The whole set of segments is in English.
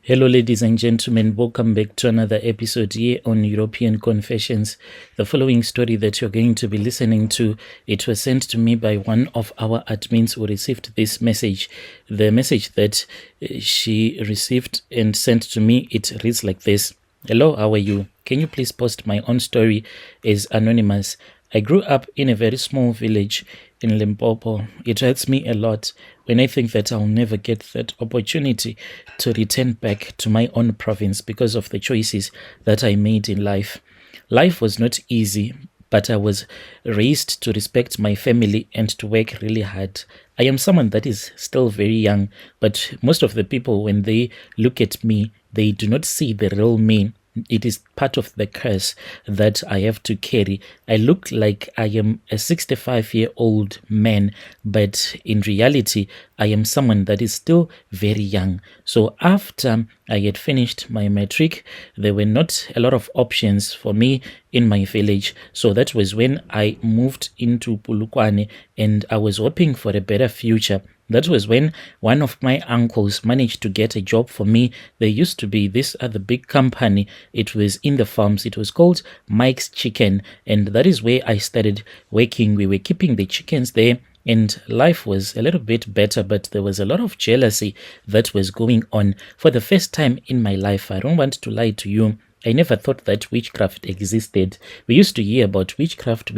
Hello, ladies and gentlemen. Welcome back to another episode here on European Confessions. The following story that you're going to be listening to, it was sent to me by one of our admins who received this message. The message that she received and sent to me, it reads like this. Hello, how are you? Can you please post my own story as anonymous? I grew up in a very small village in Limpopo. It hurts me a lot when I think that I'll never get that opportunity to return back to my own province because of the choices that I made in life. Life was not easy, but I was raised to respect my family and to work really hard. I am someone that is still very young, but most of the people, when they look at me, they do not see the real me. It is part of the curse that I have to carry. I look like I am a 65-year-old man, but in reality, I am someone that is still very young. So after I had finished my matric, there were not a lot of options for me in my village. So that was when I moved into Polokwane and I was hoping for a better future. That was when one of my uncles managed to get a job for me. There used to be this other big company. It was in the farms. It was called Mike's Chicken. And that is where I started working. We were keeping the chickens there. And life was a little bit better, but there was a lot of jealousy that was going on. For the first time in my life, I don't want to lie to you, I never thought that witchcraft existed. We used to hear about witchcraft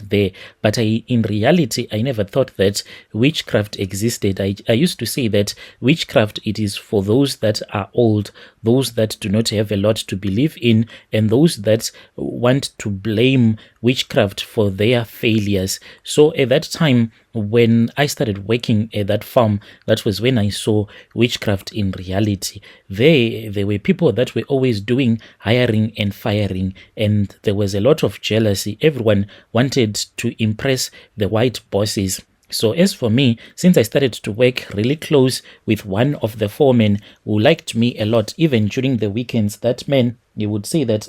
there, but in reality, I never thought that witchcraft existed. I used to say that witchcraft, it is for those that are old, those that do not have a lot to believe in, and those that want to blame witchcraft for their failures. So at that time, when I started working at that farm, that was when I saw witchcraft in reality. There were people that were always doing hiring and firing, and there was a lot of jealousy. Everyone wanted to impress the white bosses. So as for me, since I started to work really close with one of the foremen who liked me a lot, even during the weekends, that man, he would say that,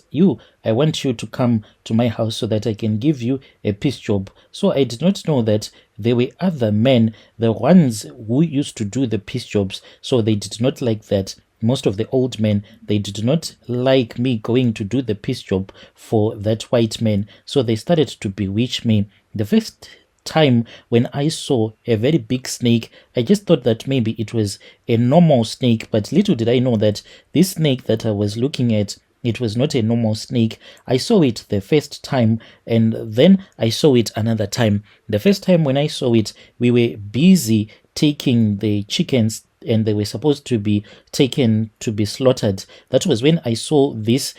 I want you to come to my house so that I can give you a piece job. So I did not know that there were other men, the ones who used to do the piece jobs. So they did not like that. Most of the old men, they did not like me going to do the piece job for that white man. So they started to bewitch me. The first time when I saw a very big snake, I just thought that maybe it was a normal snake, but little did I know that this snake that I was looking at, it was not a normal snake. I saw it the first time, and then I saw it another time. The first time when I saw it, we were busy taking the chickens and they were supposed to be taken to be slaughtered. That was when I saw this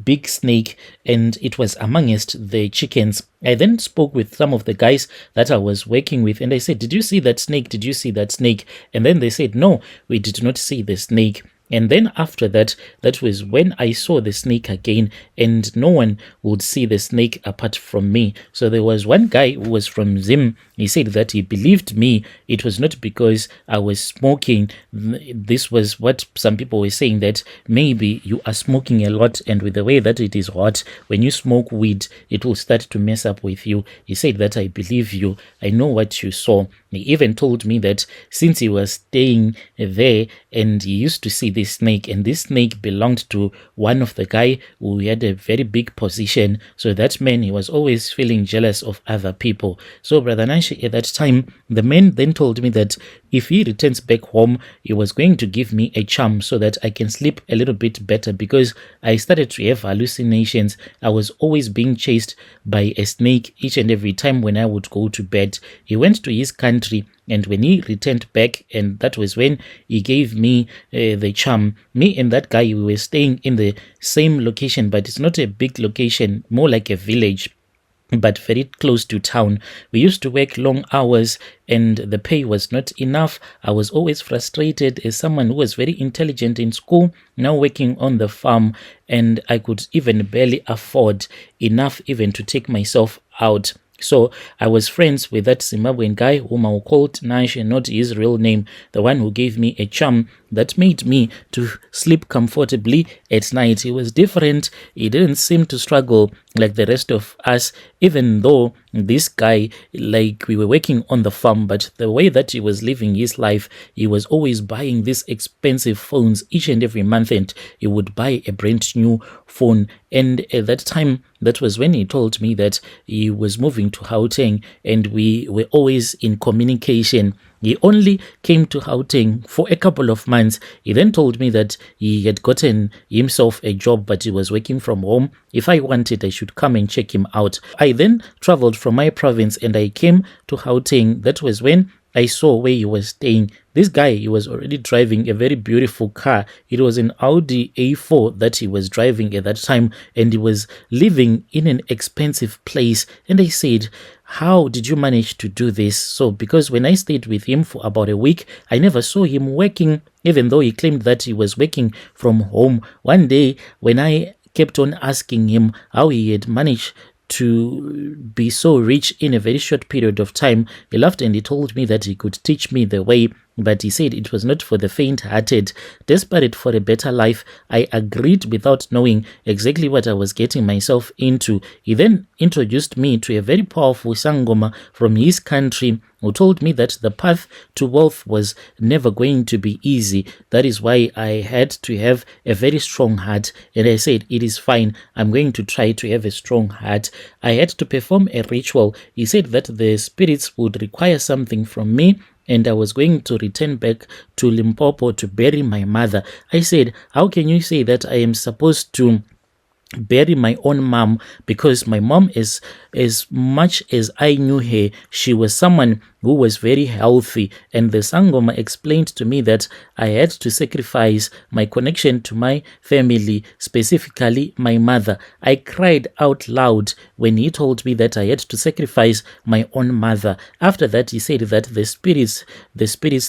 big snake, and it was amongst the chickens. I then spoke with some of the guys that I was working with, and I said, "Did you see that snake? Did you see that snake?" And then they said, "No, we did not see the snake." And then after that, that was when I saw the snake again, and no one would see the snake apart from me. So there was one guy who was from Zim. He said that he believed me. It was not because I was smoking. This was what some people were saying, that maybe you are smoking a lot, and with the way that it is hot, when you smoke weed, it will start to mess up with you. He said that I believe you. I know what you saw. He even told me that since he was staying there and he used to see this snake, and this snake belonged to one of the guy who had a very big position. So that man, he was always feeling jealous of other people. So Brother Nashi, at that time, the man then told me that if he returns back home, he was going to give me a charm so that I can sleep a little bit better, because I started to have hallucinations. I was always being chased by a snake each and every time when I would go to bed. He went to his country, and when he returned back, and that was when he gave me the charm. Me and that guy, we were staying in the same location, but it's not a big location, more like a village, but very close to town. We used to work long hours, and the pay was not enough. I was always frustrated as someone who was very intelligent in school, now working on the farm, and I could even barely afford enough even to take myself out. So I was friends with that Zimbabwean guy whom I called Nash, and not his real name, the one who gave me a charm that made me to sleep comfortably at night. He was different. He didn't seem to struggle like the rest of us, even though this guy, like, we were working on the farm, but the way that he was living his life, he was always buying these expensive phones each and every month, and he would buy a brand new phone. And at that time, that was when he told me that he was moving to Gauteng, and we were always in communication. He only came to Gauteng for a couple of months. He then told me that he had gotten himself a job, but he was working from home. If I wanted, I should come and check him out. I then traveled from my province and I came to Gauteng. That was when I saw where he was staying. This guy, he was already driving a very beautiful car. It was an Audi A4 that he was driving at that time, and he was living in an expensive place. And I said, how did you manage to do this? So, because when I stayed with him for about a week, I never saw him working, even though he claimed that he was working from home. One day, when I kept on asking him how he had managed to be so rich in a very short period of time, he laughed and he told me that he could teach me the way, but he said it was not for the faint-hearted. Desperate for a better life, I agreed without knowing exactly what I was getting myself into. He then introduced me to a very powerful Sangoma from his country, who told me that the path to wealth was never going to be easy. That is why I had to have a very strong heart. And I said, it is fine. I'm going to try to have a strong heart. I had to perform a ritual. He said that the spirits would require something from me, and I was going to return back to Limpopo to bury my mother. I said, how can you say that I am supposed to bury my own mom? Because my mom, is as much as I knew her, she was someone who was very healthy, and the Sangoma explained to me that I had to sacrifice my connection to my family, specifically my mother. I cried out loud when he told me that I had to sacrifice my own mother. After that, he said that the spirits,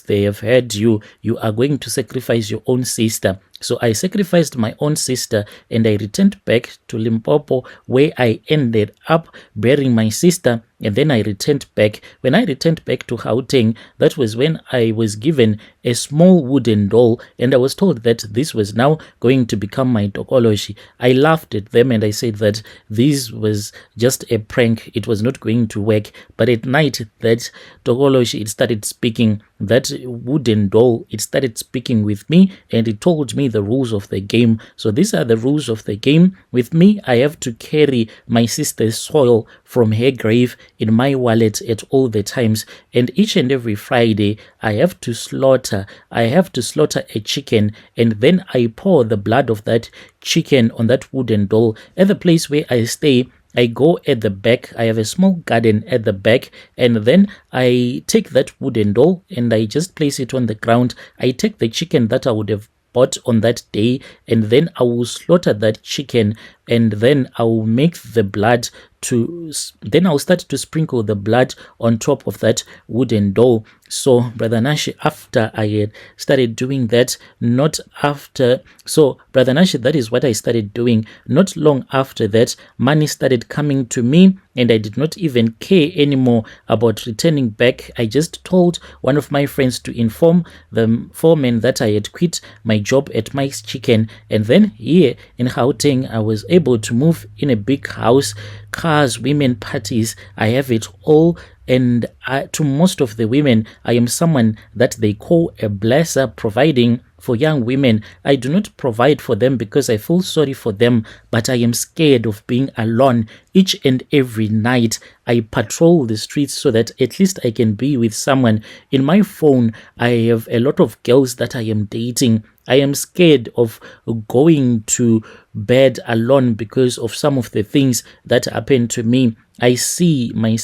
they have heard you are going to sacrifice your own sister. So I sacrificed my own sister and I returned back to Limpopo, where I ended up burying my sister, and then I returned back. When I returned back to Gauteng, that was when I was given a small wooden doll, and I was told that this was now going to become my tokology. I laughed at them and I said that this was just a prank. It was not going to work. But at night, that tokology, it started speaking. That wooden doll, it started speaking with me, and it told me the rules of the game. So these are the rules of the game. With me, I have to carry my sister's soil from her grave in my wallet at all the times, and each and every Friday I have to slaughter a chicken, and then I pour the blood of that chicken on that wooden doll. At the place where I stay, I go at the back. I have a small garden at the back, and then I take that wooden doll and I just place it on the ground. I take the chicken that I would have bought on that day, and then I will slaughter that chicken, and then I will make the blood then I'll start to sprinkle the blood on top of that wooden doll. So, Brother Nashi, after I had started doing that, Brother Nashi, that is what I started doing. Not long after that, money started coming to me, and I did not even care anymore about returning back. I just told one of my friends to inform the foreman that I had quit my job at Mike's Chicken, and then here in Gauteng, I was able to move in a big house, cars, women parties. I have it all. And to most of the women, I am someone that they call a blesser, providing for young women. I do not provide for them because I feel sorry for them, but I am scared of being alone. Each and every night, I patrol the streets so that at least I can be with someone. In my phone, I have a lot of girls that I am dating. I am scared of going to bed alone because of some of the things that happen to me. I see my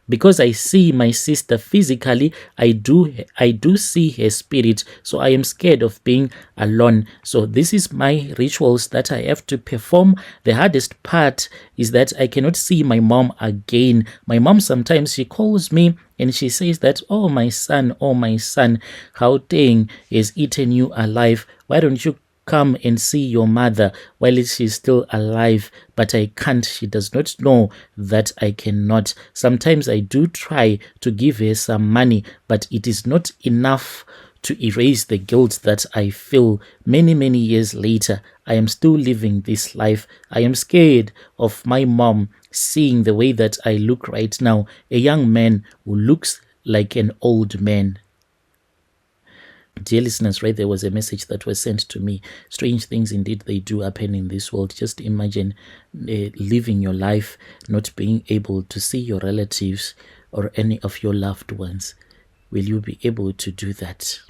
because I see my sister physically, I do see her spirit. So I am scared of being alone. So this is my rituals that I have to perform. The hardest part is that I cannot see my mom again. My mom, sometimes she calls me and she says that, oh my son, Gauteng has eaten you alive. Why don't you come and see your mother while she's still alive? But I can't. She does not know that I cannot. Sometimes I do try to give her some money, but it is not enough to erase the guilt that I feel many, many years later. I am still living this life. I am scared of my mom seeing the way that I look right now, a young man who looks like an old man. Dear listeners, right, there was a message that was sent to me. Strange things indeed they do happen in this world. Just imagine living your life, not being able to see your relatives or any of your loved ones. Will you be able to do that?